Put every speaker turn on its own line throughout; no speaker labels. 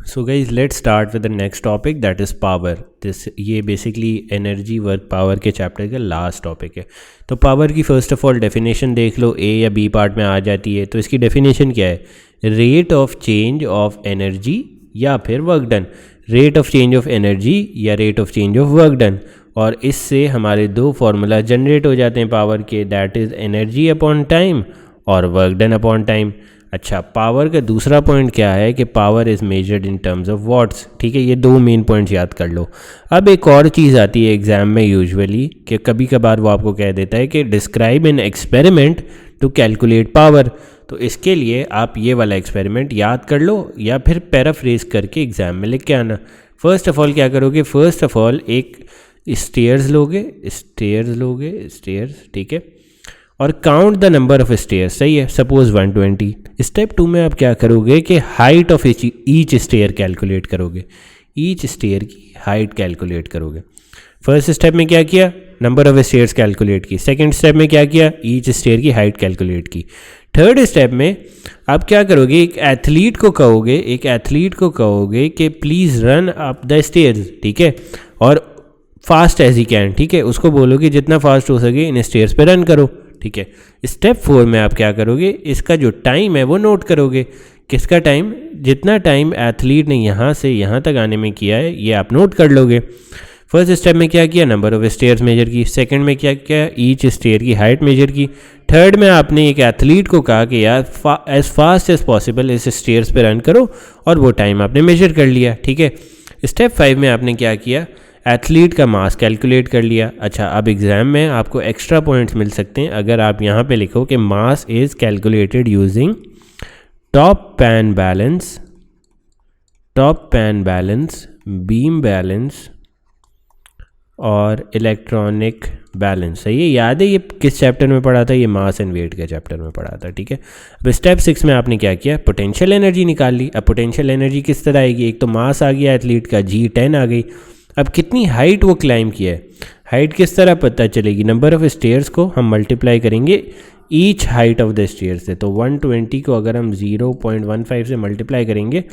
So guys, let's start with the next topic, that is power. ये basically energy work power के chapter का last topic है. तो power की first of all definition देख लो, ए या बी पार्ट में आ जाती है. तो इसकी डेफिनेशन क्या है? Rate of change of energy या फिर work done. Rate of change of energy या rate of change of work done. और इससे हमारे दो फार्मूला जनरेट हो जाते हैं पावर के, that is energy upon time और वर्क डन अपॉन टाइम. अच्छा, पावर का दूसरा पॉइंट क्या है कि power is measured in terms of what's. ठीक है, ये दो मेन पॉइंट्स याद कर लो. अब एक और चीज़ आती है एग्जाम में यूजुअली कि कभी कभार वो आपको कह देता है कि describe an experiment to calculate power. तो इसके लिए आप ये वाला एक्सपेरिमेंट याद कर लो या फिर पैराफ्रेज करके एग्ज़ाम में लिख के आना. फर्स्ट ऑफ ऑल क्या करोगे? फर्स्ट ऑफ ऑल एक स्टेयर्स लोगे, ठीक है, और count the number of stairs. सही है, सपोज 120. स्टेप 2 में आप क्या करोगे कि height of each stair calculate करोगे. ईच स्टेयर की हाइट कैलकुलेट करोगे. फर्स्ट स्टेप में क्या किया? नंबर ऑफ स्टेयर्स कैलकुलेट की. सेकंड स्टेप में क्या किया? ईच स्टेयर की हाइट कैलकुलेट की. थर्ड स्टेप में आप क्या करोगे? एक एथलीट को कहोगे कि please run up the stairs. ठीक है, और फास्ट एज ही कैन. ठीक है, उसको बोलोगे जितना फास्ट हो सके इन स्टेयर्स पे रन करो. ठीक है. स्टेप 4 में आप क्या करोगे? इसका जो टाइम है वो नोट करोगे. किसका टाइम? जितना टाइम एथलीट ने यहाँ से यहाँ तक आने में किया है ये आप नोट कर लोगे. फर्स्ट स्टेप में क्या किया? नंबर ऑफ स्टेयर्स मेजर की. सेकंड में क्या किया? ईच स्टेयर की हाइट मेजर की. थर्ड में आपने एक एथलीट को कहा कि यार एज फास्ट एज पॉसिबल इस स्टेयर्स पे रन करो, और वो टाइम आपने मेजर कर लिया. ठीक है. स्टेप 5 में आपने क्या किया? एथलीट का मास कैलकुलेट कर लिया. अच्छा, अब एग्ज़ाम में आपको एक्स्ट्रा पॉइंट्स मिल सकते हैं अगर आप यहाँ पे लिखो कि mass is calculated using top pan balance, beam balance और इलेक्ट्रॉनिक बैलेंस. सही है, याद है ये किस चैप्टर में पढ़ा था? ये मास एंड वेट के चैप्टर में पढ़ा था. ठीक है. अब स्टेप 6 में आपने क्या किया? पोटेंशियल एनर्जी निकाल ली. अब पोटेंशियल एनर्जी किस तरह आएगी? एक तो मास आ गया एथलीट का, G10 आ गई. अब कितनी हाइट वो क्लाइम किया है, हाइट किस तरह पता चलेगी? नंबर ऑफ स्टेयर्स को हम मल्टीप्लाई करेंगे each height of the stairs से. तो 120 को अगर हम 0.15 से मल्टीप्लाई करेंगे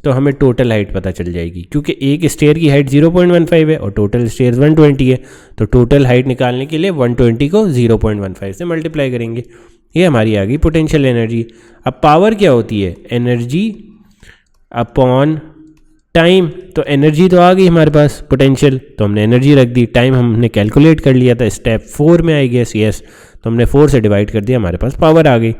तो हमें टोटल हाइट पता चल जाएगी, क्योंकि एक स्टेयर की हाइट 0.15 है और टोटल स्टेयर्स 120 है. तो टोटल हाइट निकालने के लिए 120 को 0.15 से मल्टीप्लाई करेंगे. ये हमारी आ गई पोटेंशियल एनर्जी. अब पावर क्या होती है? Energy upon time. तो एनर्जी तो आ गई हमारे पास, पोटेंशियल, तो हमने एनर्जी रख दी. टाइम हमने कैलकुलेट कर लिया था. स्टेप 4 में आई गेस, यस, तो हमने 4 से डिवाइड कर दिया, हमारे पास पावर आ गई.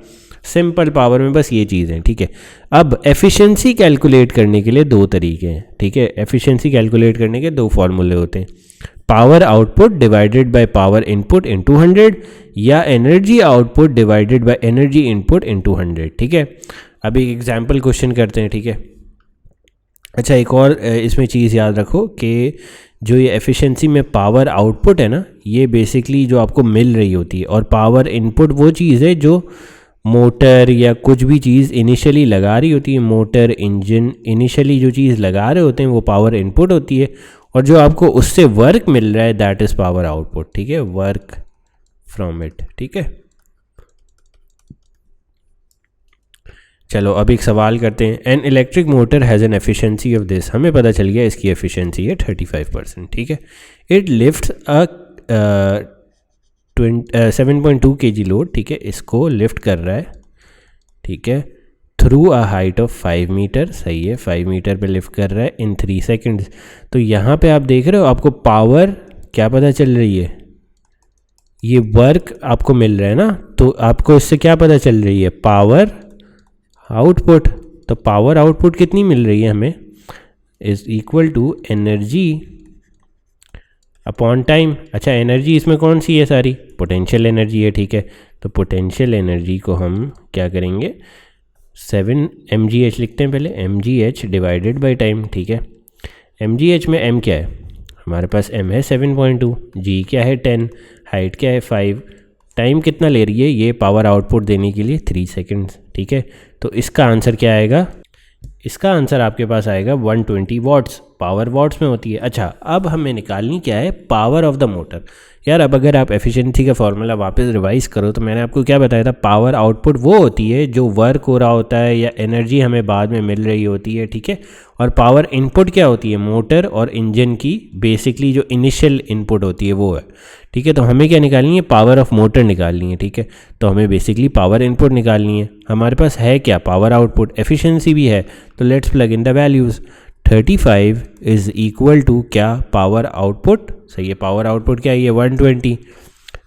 सिंपल पावर में बस ये चीज़ है. ठीक है. अब एफिशिएंसी कैलकुलेट करने के लिए दो तरीके हैं. ठीक है, एफिशिएंसी कैलकुलेट करने के दो फार्मूले होते हैं. Power output divided by power input इन 200 या energy output divided by energy input इन 200. ठीक है. अब एक एग्जाम्पल क्वेश्चन करते हैं. ठीक है. अच्छा, एक और इसमें चीज़ याद रखो कि जो ये एफिशिएंसी में पावर आउटपुट है ना, ये बेसिकली जो आपको मिल रही होती है, और पावर इनपुट वो चीज़ है जो मोटर या कुछ भी चीज़ इनिशियली लगा रही होती है. मोटर, इंजन, इनिशियली जो चीज़ लगा रहे होते हैं वो पावर इनपुट होती है, और जो आपको उससे वर्क मिल रहा है दैट इज़ पावर आउटपुट. ठीक है, वर्क फ्रॉम इट. ठीक है. चलो अब एक सवाल करते हैं. An electric motor has an efficiency of this. हमें पता चल गया इसकी एफिशिएंसी है 35%. ठीक है. It lifts a 7.2 kg load. ठीक है, इसको लिफ्ट कर रहा है. ठीक है, through a height of 5 metre. सही है, 5 मीटर पे लिफ्ट कर रहा है इन 3 सेकेंड्स. तो यहाँ पे आप देख रहे हो आपको पावर क्या पता चल रही है? ये वर्क आपको मिल रहा है ना, तो आपको इससे क्या पता चल रही है? Power output. तो पावर आउटपुट कितनी मिल रही है हमें? Is equal to energy upon time. अच्छा, एनर्जी इसमें कौन सी है? सारी पोटेंशियल एनर्जी है. ठीक है, तो पोटेंशियल एनर्जी को हम क्या करेंगे? 7 mgh लिखते हैं पहले, mgh डिवाइडेड बाय टाइम. ठीक है, mgh में m क्या है? हमारे पास m है 7.2, g क्या है 10, हाइट क्या है 5, टाइम कितना ले रही है ये पावर आउटपुट देने के लिए? 3 सेकेंड्स. ठीक है, तो इसका आंसर क्या आएगा? इसका आंसर आपके पास आएगा 120 वॉट्स. पावर वॉट्स में होती है। अच्छा, अब हमें निकालनी क्या है, पावर ऑफ द मोटर। यार अब अगर आप एफिशिएंसी का फॉर्मूला वापस रिवाइज करो तो मैंने आपको क्या बताया था, पावर आउटपुट वो होती है जो वर्क हो रहा होता है या एनर्जी हमें बाद में मिल रही होती है, ठीक है। और पावर इनपुट क्या होती है, मोटर और इंजन की बेसिकली जो इनिशियल इनपुट होती है वो है, ठीक है। तो हमें क्या निकालनी है, पावर ऑफ मोटर निकालनी है, ठीक है। तो हमें बेसिकली पावर इनपुट निकालनी है। हमारे पास है क्या, पावर आउटपुट, एफिशिएंसी भी है, तो let's plug in the values. 35 is equal to क्या, पावर आउटपुट, सही है। पावर आउटपुट क्या है, ये 120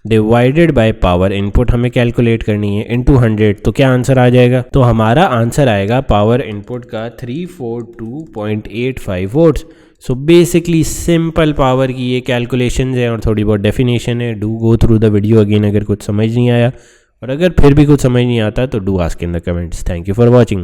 डिवाइडेड बाय पावर इनपुट हमें कैलकुलेट करनी है इनटू 100। तो क्या आंसर आ जाएगा, तो हमारा आंसर आएगा पावर इनपुट का 342.85 votes. So basically simple power की ये कैलकुलेशंस है और थोड़ी बहुत डेफिनेशन है। Do go through the video again अगर कुछ समझ नहीं आया, और अगर फिर भी कुछ समझ नहीं आता तो do ask in the comments. Thank you for watching.